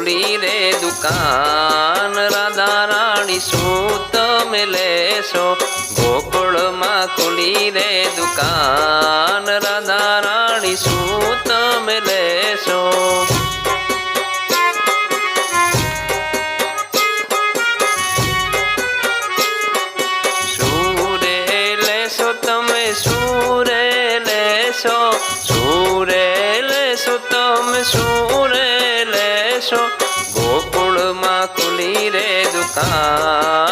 ખુલી રે દુકાન રાધા રાણી શું તમે લેશો ગોકુળમાં ખુલી રે દુકાન રાધા રાણી શું તમે લેશો सूरे लेशो तमे सूरे लेशो गोकुल मां खुली रे दुकान